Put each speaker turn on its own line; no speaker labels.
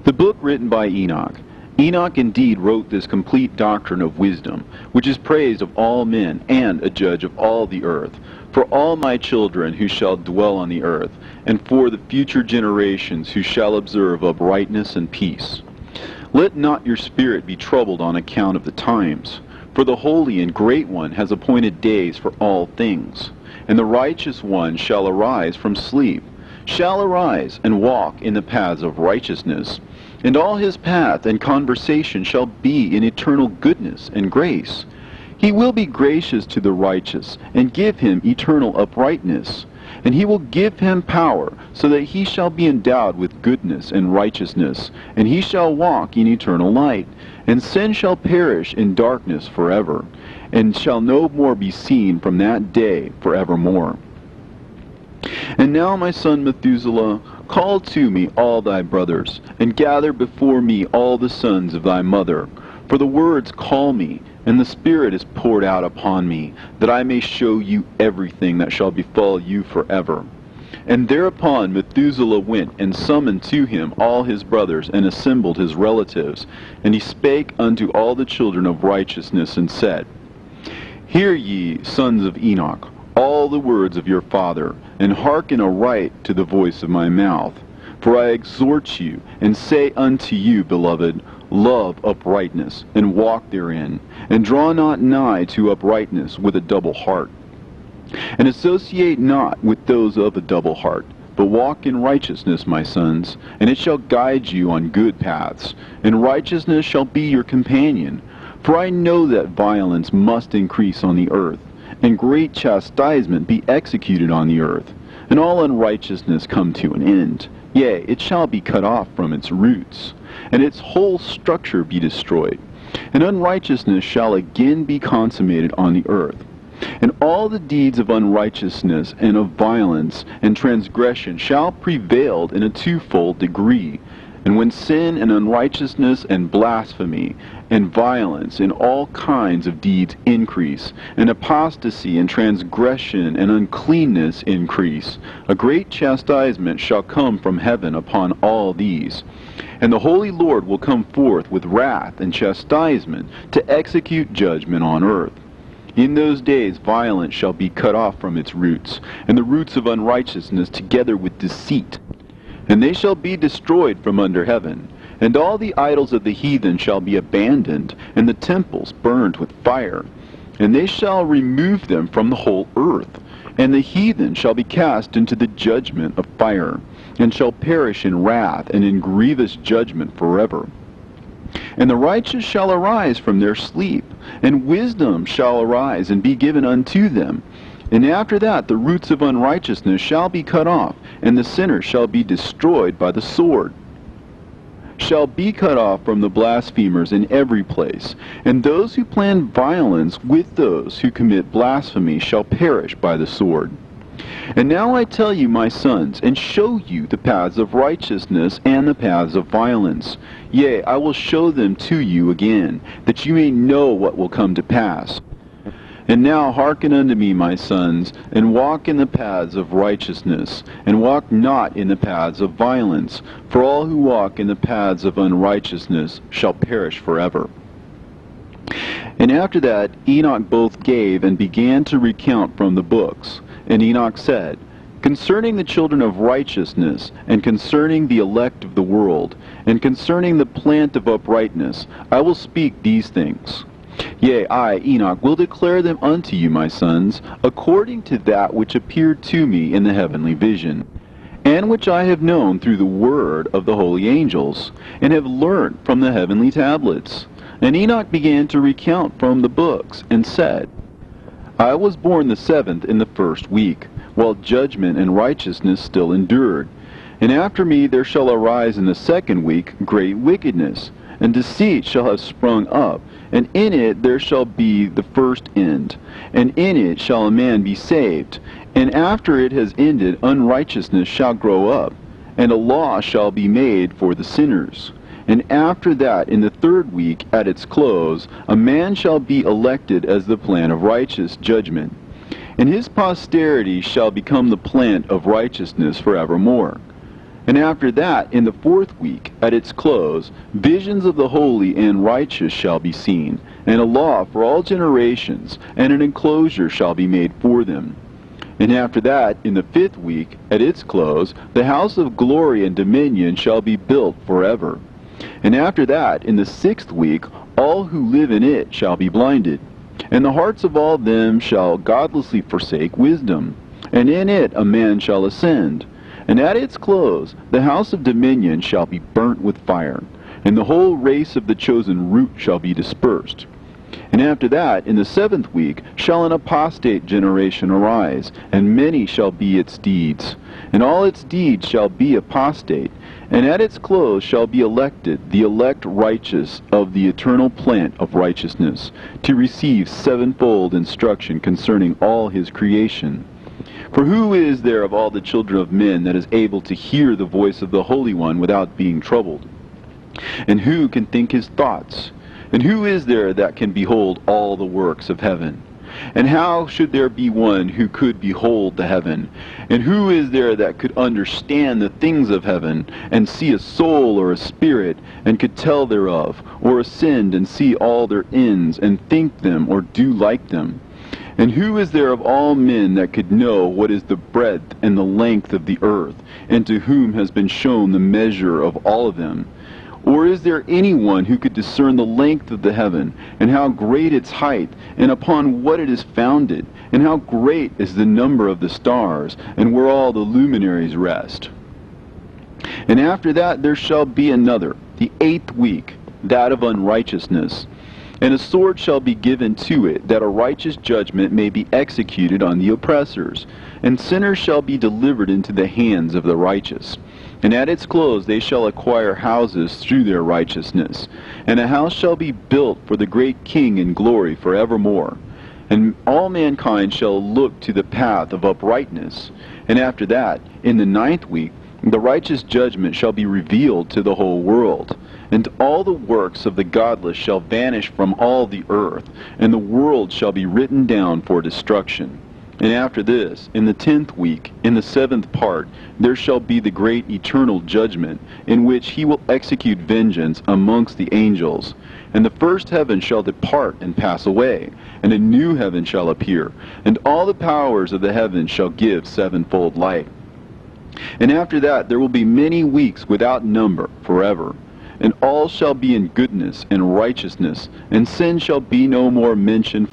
The book written by Enoch. Enoch indeed wrote this complete doctrine of wisdom, which is praised of all men, and a judge of all the earth, for all my children who shall dwell on the earth, and for the future generations who shall observe uprightness and peace. Let not your spirit be troubled on account of the times, for the Holy and Great One has appointed days for all things, and the righteous one shall arise from sleep, shall arise and walk in the paths of righteousness, and all his path and conversation shall be in eternal goodness and grace. He will be gracious to the righteous, and give him eternal uprightness. And he will give him power, so that he shall be endowed with goodness and righteousness, and he shall walk in eternal light. And sin shall perish in darkness forever, and shall no more be seen from that day forevermore. And now, my son Methuselah, call to me all thy brothers, and gather before me all the sons of thy mother. For the words call me, and the Spirit is poured out upon me, that I may show you everything that shall befall you forever. And thereupon Methuselah went and summoned to him all his brothers, and assembled his relatives. And he spake unto all the children of righteousness, and said, Hear ye, sons of Enoch, all the words of your father, and hearken aright to the voice of my mouth. For I exhort you, and say unto you, beloved, love uprightness, and walk therein, and draw not nigh to uprightness with a double heart. And associate not with those of a double heart, but walk in righteousness, my sons, and it shall guide you on good paths, and righteousness shall be your companion. For I know that violence must increase on the earth, and great chastisement be executed on the earth, and all unrighteousness come to an end. Yea, it shall be cut off from its roots, and its whole structure be destroyed. And unrighteousness shall again be consummated on the earth. And all the deeds of unrighteousness and of violence and transgression shall prevail in a twofold degree. And when sin and unrighteousness and blasphemy and violence and all kinds of deeds increase, and apostasy and transgression and uncleanness increase, a great chastisement shall come from heaven upon all these. And the Holy Lord will come forth with wrath and chastisement to execute judgment on earth. In those days violence shall be cut off from its roots, and the roots of unrighteousness together with deceit. And they shall be destroyed from under heaven, and all the idols of the heathen shall be abandoned, and the temples burned with fire. And they shall remove them from the whole earth, and the heathen shall be cast into the judgment of fire, and shall perish in wrath and in grievous judgment forever. And the righteous shall arise from their sleep, and wisdom shall arise and be given unto them. And after that the roots of unrighteousness shall be cut off, and the sinners shall be destroyed by the sword. Shall be cut off from the blasphemers in every place, and those who plan violence with those who commit blasphemy shall perish by the sword. And now I tell you, my sons, and show you the paths of righteousness and the paths of violence. Yea, I will show them to you again, that you may know what will come to pass. And now hearken unto me, my sons, and walk in the paths of righteousness, and walk not in the paths of violence, for all who walk in the paths of unrighteousness shall perish forever. And after that Enoch both gave and began to recount from the books. And Enoch said, Concerning the children of righteousness, and concerning the elect of the world, and concerning the plant of uprightness, I will speak these things. Yea, I, Enoch, will declare them unto you, my sons, according to that which appeared to me in the heavenly vision, and which I have known through the word of the holy angels, and have learnt from the heavenly tablets. And Enoch began to recount from the books, and said, I was born the 7th in the 1st week, while judgment and righteousness still endured. And after me there shall arise in the 2nd week great wickedness, and deceit shall have sprung up, and in it there shall be the first end, and in it shall a man be saved. And after it has ended, unrighteousness shall grow up, and a law shall be made for the sinners. And after that, in the 3rd week, at its close, a man shall be elected as the plant of righteous judgment, and his posterity shall become the plant of righteousness forevermore. And after that, in the 4th week, at its close, visions of the holy and righteous shall be seen, and a law for all generations, and an enclosure shall be made for them. And after that, in the 5th week, at its close, the house of glory and dominion shall be built forever. And after that, in the 6th week, all who live in it shall be blinded, and the hearts of all them shall godlessly forsake wisdom, and in it a man shall ascend. And at its close, the house of dominion shall be burnt with fire, and the whole race of the chosen root shall be dispersed. And after that, in the 7th week, shall an apostate generation arise, and many shall be its deeds. And all its deeds shall be apostate. And at its close shall be elected the elect righteous of the eternal plant of righteousness, to receive sevenfold instruction concerning all his creation. For who is there of all the children of men that is able to hear the voice of the Holy One without being troubled? And who can think his thoughts? And who is there that can behold all the works of heaven? And how should there be one who could behold the heaven? And who is there that could understand the things of heaven, and see a soul or a spirit, and could tell thereof, or ascend and see all their ends, and think them, or do like them? And who is there of all men that could know what is the breadth and the length of the earth, and to whom has been shown the measure of all of them? Or is there anyone who could discern the length of the heaven, and how great its height, and upon what it is founded, and how great is the number of the stars, and where all the luminaries rest? And after that there shall be another, the 8th week, that of unrighteousness. And a sword shall be given to it, that a righteous judgment may be executed on the oppressors. And sinners shall be delivered into the hands of the righteous. And at its close they shall acquire houses through their righteousness. And a house shall be built for the great King in glory forevermore. And all mankind shall look to the path of uprightness. And after that, in the 9th week, the righteous judgment shall be revealed to the whole world. And all the works of the godless shall vanish from all the earth, and the world shall be written down for destruction. And after this, in the 10th week, in the 7th part, there shall be the great eternal judgment, in which he will execute vengeance amongst the angels. And the first heaven shall depart and pass away, and a new heaven shall appear, and all the powers of the heavens shall give sevenfold light. And after that there will be many weeks without number forever. And all shall be in goodness and righteousness, and sin shall be no more mentioned